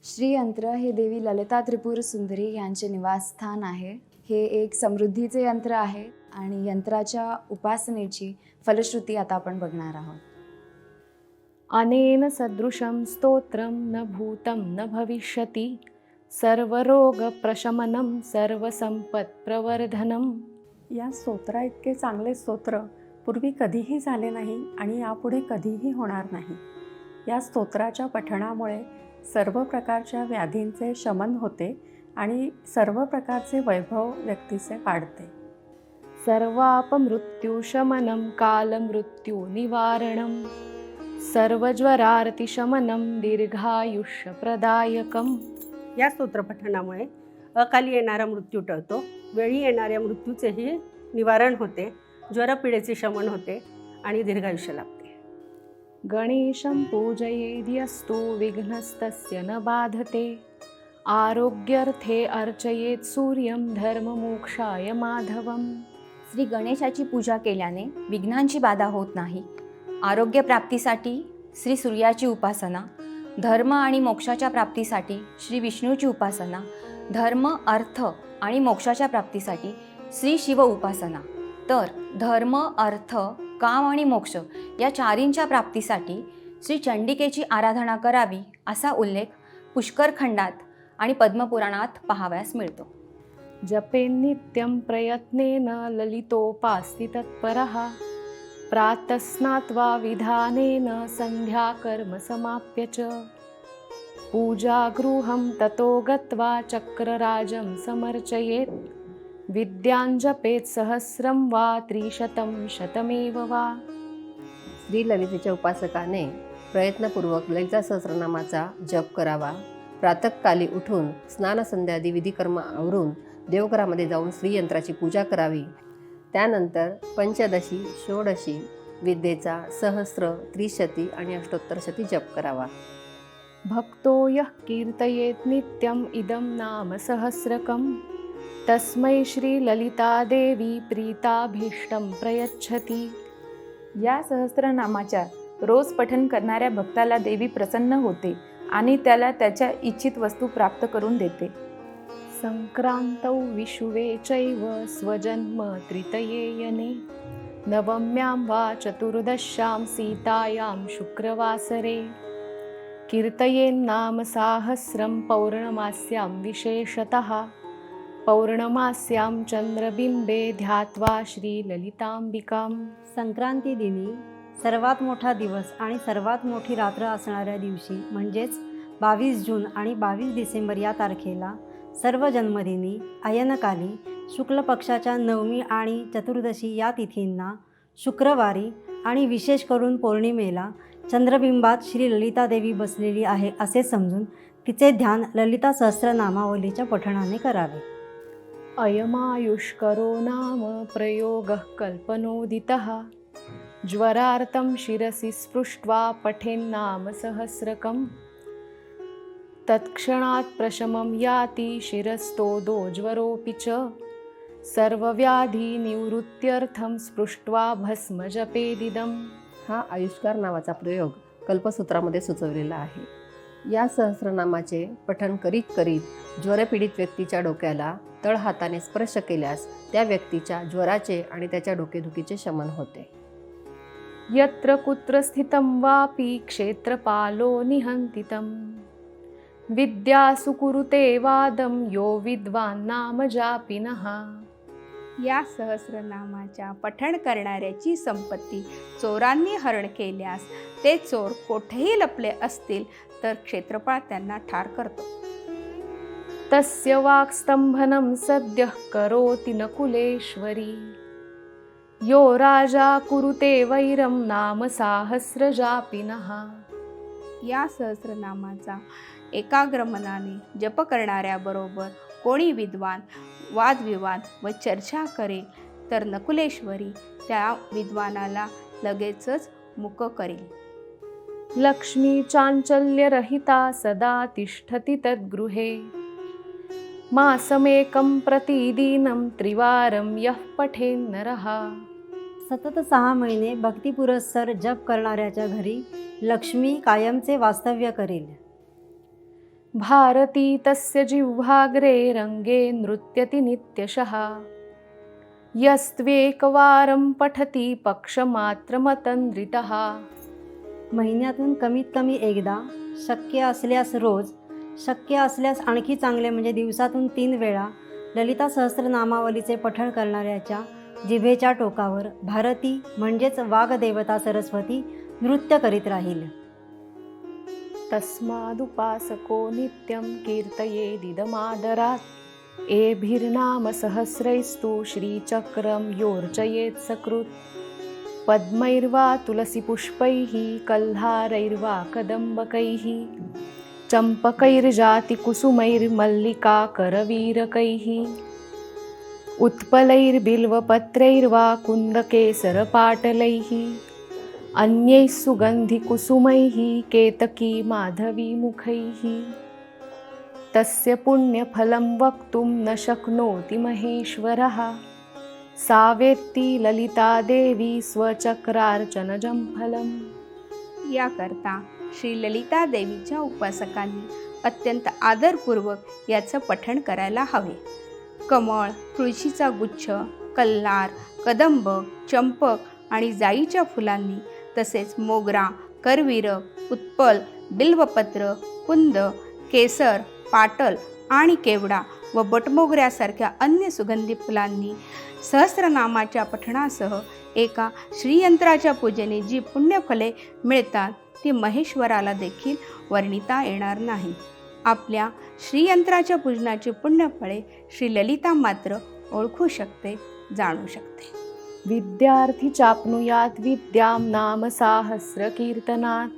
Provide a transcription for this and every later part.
श्री यंत्र हे देवी ललिता त्रिपुर सुंदरी यांचे निवासस्थान आहे. हे एक समृद्धीचे यंत्र आहे आणि यंत्राच्या उपासनेची फलश्रुती आता आपण बघणार आहोत. अनेन सदृशं स्तोत्रं न भूतं न भविष्यति सर्वरोगप्रशमनं सर्वसंपत्प्रवर्धनं. या स्तोत्रा इतके चांगले स्तोत्र पूर्वी कधीही झाले नाही आणि यापुढे कधीही होणार नाही. या स्तोत्राच्या पठणामुळे सर्व प्रकारच्या व्याधींचे शमन होते आणि सर्व प्रकारचे वैभव व्यक्तीचे वाढते. सर्वापमृत्युशमनं कालमृत्युनिवारणं सर्वज्वरार्तिशमनं दीर्घायुष्यप्रदायकम्. या स्तोत्रपठणामुळे अकाली येणारा मृत्यू टळतो, वेळी येणाऱ्या मृत्यूचेही निवारण होते, ज्वरपीडेचे शमन होते आणि दीर्घायुष्य लाभते. गणेशं पूजयेद्यस्तु विघ्नस्तस्य न बाधते आरोग्यर्थे अर्चयेत् सूर्यं धर्ममोक्षाय माधवम्. श्री गणेशाची पूजा केल्याने विघ्नांची बाधा होत नाही. आरोग्य प्राप्तीसाठी श्री सूर्याची उपासना, धर्म आणि मोक्षाच्या प्राप्तीसाठी श्री विष्णूची उपासना, धर्म अर्थ आणि मोक्षाच्या प्राप्तीसाठी श्री शिव उपासना, तर धर्म अर्थ काम आणि मोक्ष या चारींच्या प्राप्तीसाठी श्री चंडिकेची आराधना करावी असा उल्लेख पुष्कर खंडात आणि पद्मपुराणात पाहावयास मिळतो. जपेन्नित्यं प्रयत्नेन ललितोपास्ति तत्परः प्रातस्नात्वा विधानेन संध्याकर्म समाप्य च पूजागृहं ततो गत्वा चक्रराजं समर्चयेत् विद्यांजपेत् सहस्रं वा त्रिशतं शतमेव वा. श्री ललितेच्या उपासकाने प्रयत्नपूर्वक ललिता सहस्रनामाचा जप करावा. प्रातःकाली उठून स्नानसंध्यादी विधिकर्म आवरून देवघरामध्ये जाऊन श्रीयंत्राची पूजा करावी. त्यानंतर पंचदशी षोडशी विद्येचा सहस्र, त्रिशती आणि अष्टोत्तरशती जप करावा. भक्तो यः कीर्तयेत् नित्यम् इदं नाम सहस्रकं तस्मै श्रीललितादेवी प्रीताभीष्टं प्रयच्छति. या सहस्रनामाच्या रोज पठन करणाऱ्या भक्ताला देवी प्रसन्न होते आणि त्याला त्याच्या इच्छित वस्तू प्राप्त करून देते. संक्रांतौ विषुवे चैव स्वजन्म तृतीयेयने नवम्यां वा चतुर्दश्यां सीतायां शुक्रवासरे कीर्तयेन्नाम साहस्रं पौर्णमास्यां विशेषतः पौर्णमास्यां चंद्रबिंबे ध्यात्वा श्रीललितांबिकां. संक्रांती दिनी सर्वात मोठा दिवस आणि सर्वात मोठी रात्र असणाऱ्या दिवशी म्हणजेच 22 जून आणि 22 डिसेंबर या तारखेला सर्व जन्मदिनी अयनकाली शुक्ल पक्षाच्या नवमी आणि चतुर्दशी या तिथींना शुक्रवारी आणि विशेष करून पौर्णिमेला चंद्रबिंबात श्री ललितादेवी बसलेली आहे असे समजून तिचे ध्यान ललिता सहस्रनामावलीच्या पठणाने करावे. अयमायुष्करो नाम प्रयोगः कल्पनोदितः ज्वरार्तं शिरसि स्पृष्ट्वा पठेन्नाम सहस्रकं तत्क्षणात् प्रशमं याति शिरस्तोदो ज्वरोऽपि च सर्वव्याधिनिवृत्त्यर्थं स्पृष्ट्वा भस्म जपेदिदम्. हा आयुष्कार नावाचा प्रयोग कल्पसूत्रामध्ये सुचवलेला आहे. या सहस्रनामाचे पठण करीत करीत ज्वरपीडित व्यक्तीच्या डोक्याला तळहाताने स्पर्श केल्यास त्या व्यक्तीच्या ज्वराचे आणि त्याच्या डोकेदुखीचे शमन होते. यत्र कुत्र स्थितं वापि क्षेत्रपालो निहन्तितं विद्यासु कुरुते वादं यो विद्वान् नाम जापिनः. या सहस्रनामाच्या पठण करणाऱ्याची संपत्ती चोरांनी हरण केल्यास ते चोर कोठेही लपले असतील तर क्षेत्रपाळ त्यांना ठार करतो. तस्य वाक्स्तंभनं सद्यः करोति नकुलेश्वरी यो राजा कुरुते वैरं नाम साहस्रजापिनः. या सहस्रनामाचा एकाग्र मनाने जप करणाऱ्याबरोबर कोणी विद्वान वादविवाद व चर्चा करेल तर नकुलेश्वरी त्या विद्वानाला लगेचच मुक करेल. लक्ष्मी चांचल्यरहिता सदा तिष्ठति तद्गृहे मासमेकं प्रतिदिनं त्रिवारं यः पठेन्नरः. सतत 6 महिने भक्तिपुरस्सर जप करणाऱ्याच्या घरी लक्ष्मी कायमचे वास्तव्य करेल. भारती तस्य जिह्वाग्रे रंगे नृत्यति नित्यशः यस्त्वेकवारं पठति पक्षमात्रमतन्द्रितः. महिन्यातून कमीत कमी एकदा, शक्य असल्यास रोज, शक्य असल्यास आणखी चांगले म्हणजे दिवसातून 3 वेळा ललिता सहस्रनामावलीचे पठण करणाऱ्याच्या जिभेच्या टोकावर भारती म्हणजेच वाग्देवता सरस्वती नृत्य करीत राहील. तस्मादुपासको नित्यं कीर्तयेदिदमादरात्. एभिर्नाम सहस्रैस्तु श्रीचक्रं योर्जयेत् सकृत्. पद्मैर्वा तुलसीपुष्पैः कल्हारैर्वा कदम्बकैः चम्पकैर्जातिकुसुमैर्मल्लिकाकरवीरकैः उत्पलैर्बिल्वपत्रैर्वा कुन्दकेसरपाटलैः अन्यैः सुगन्धिकुसुमैः केतकी माधवीमुखैः. तस्य पुण्यफलं वक्तुं न शक्नोति महेश्वरः. सा वेत्ति ललिता देवी स्वचक्रार्चनजं फलम्. याकरता श्री ललिता देवीच्या उपासकांनी अत्यंत आदरपूर्वक याचं पठण करायला हवे. कमळ, तुळशीचा गुच्छ, कल्हार, कदंब, चंपक आणि जाईच्या फुलांनी तसेच मोगरा, करवीरक, उत्पल, बिल्वपत्र, कुंद, केसर, पाटल आणि केवडा व बटमोगऱ्यासारख्या अन्य सुगंधी फुलांनी सहस्रनामाच्या पठणासह एका श्रीयंत्राच्या पूजेने जी पुण्यफले मिळतात ती महेश्वराला देखील वर्णिता येणार नाही. आपल्या श्रीयंत्राच्या पूजनाची पुण्यफळे श्री ललिता मात्र ओळखू शकते, जाणू शकते. विद्यार्थी चाप्नुयात् विद्यां नाम साहस्रकीर्तनात्.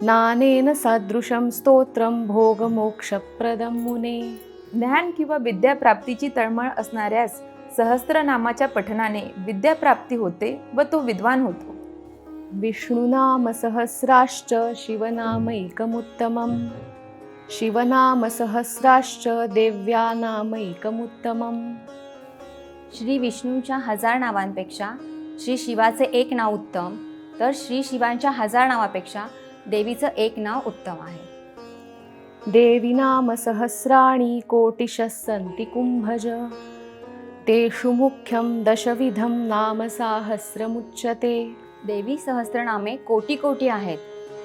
नानेन सदृशं स्तोत्रं भोगमोक्षप्रदं मुने. ज्ञान किंवा विद्याप्राप्तीची तळमळ असणाऱ्यास सहस्रनामाच्या पठनाने विद्याप्राप्ती होते व तो विद्वान होतो. विष्णुनाम सहस्राश्च शिवनामैकमुत्तमम्. शिवनाम सहस्राश्च देव्यानामैकमुत्तमम्. श्री विष्णूच्या 1000 नावांपेक्षा श्री शिवाचे 1 नाव उत्तम, तर श्री शिवांच्या 1000 नावापेक्षा देवीचं 1 नाव उत्तम आहे. देवी नाम सहस्राणि कोटिशः सन्ति कुंभज. तेषु मुख्यं दशविधं नाम साहस्रमुच्यते. देवी सहस्रनामे कोटी कोटी आहेत.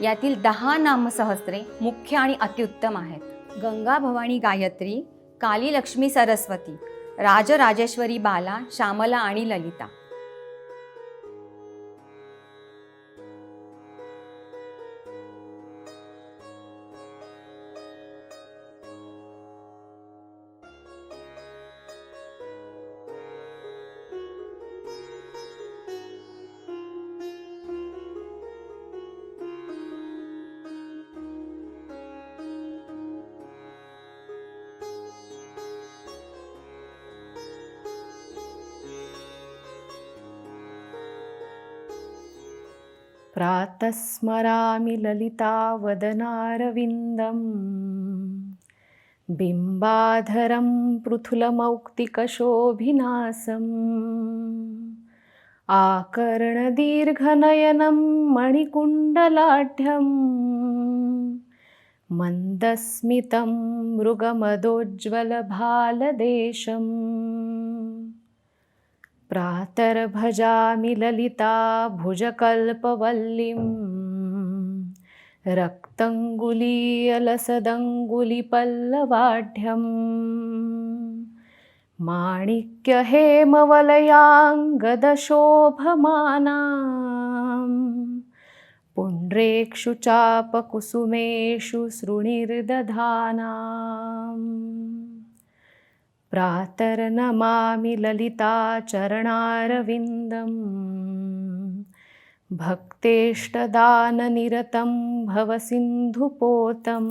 यातील 10 नामसहस्रे मुख्य आणि अत्युत्तम आहेत. गंगा भवानी गायत्री, काली लक्ष्मी सरस्वती, राजराजेश्वरी बाला, श्यामला आणि ललिता. प्रातः स्मरामि ललितावदनारविन्दं. बिम्बाधरं पृथुलमौक्तिकशोभिनासम्. आकर्णदीर्घनयनं मणिकुण्डलाढ्यं. मन्दस्मितं मृगमदोज्ज्वलभालदेशम्. प्रातर्भजामि ललिता भुजकल्पवल्लीं. रक्तङ्गुलीयलसदङ्गुलिपल्लवाढ्यम्. माणिक्यहेमवलयाङ्गदशोभमानाम्. पुण्ड्रेक्षु चापकुसुमेषु सृणिर्दधानाम्. प्रातर्नमामि ललिता चरणारविन्दं. भक्तेष्टदाननिरतं भवसिन्धुपोतम्.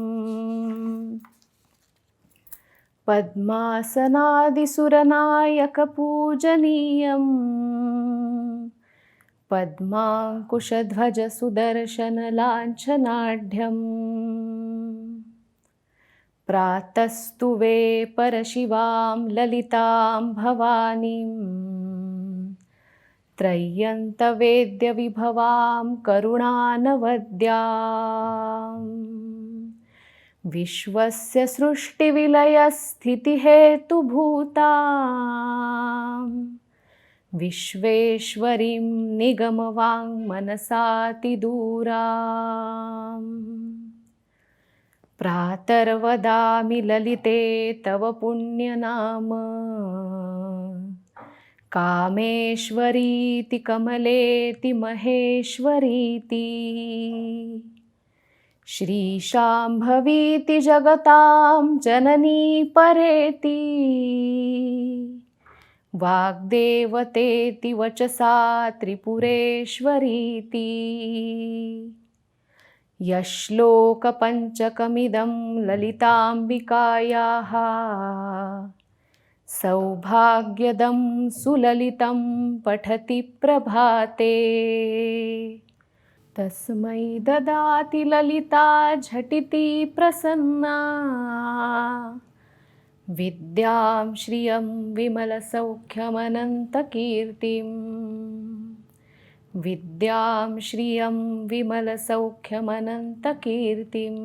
पद्मासनादिसुरनायकपूजनीयम्. पद्माङ्कुशध्वजसुदर्शनलाञ्छनाढ्यम्. प्रातस्तुवे परशिवां ललितां भवानीं. त्रय्यन्तवेद्यविभवां करुणानवद्यां. विश्वस्य सृष्टिविलयस्थितिहेतुभूता विश्वेश्वरीं निगमवाङ्मनसातिदूरा प्रातर्वदामि ललिते तव पुण्यनाम कामेश्वरीति कमलेति महेश्वरीति श्रीशाम्भवीति जगतां जननी परेति वाग्देवतेति वचसा त्रिपुरेश्वरीति यश्लोकपञ्चकमिदं ललिताम्बिकायाः सौभाग्यदं सुललितं पठति प्रभाते तस्मै ददाति ललिता झटिति प्रसन्ना विद्यां श्रियं विमलसौख्यमनन्तकीर्तिम् विद्यां श्रियं विमलसौख्यमनन्तकीर्तिम्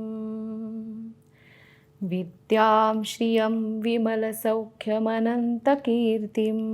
विद्यां श्रियं विमलसौख्यमनन्तकीर्तिम्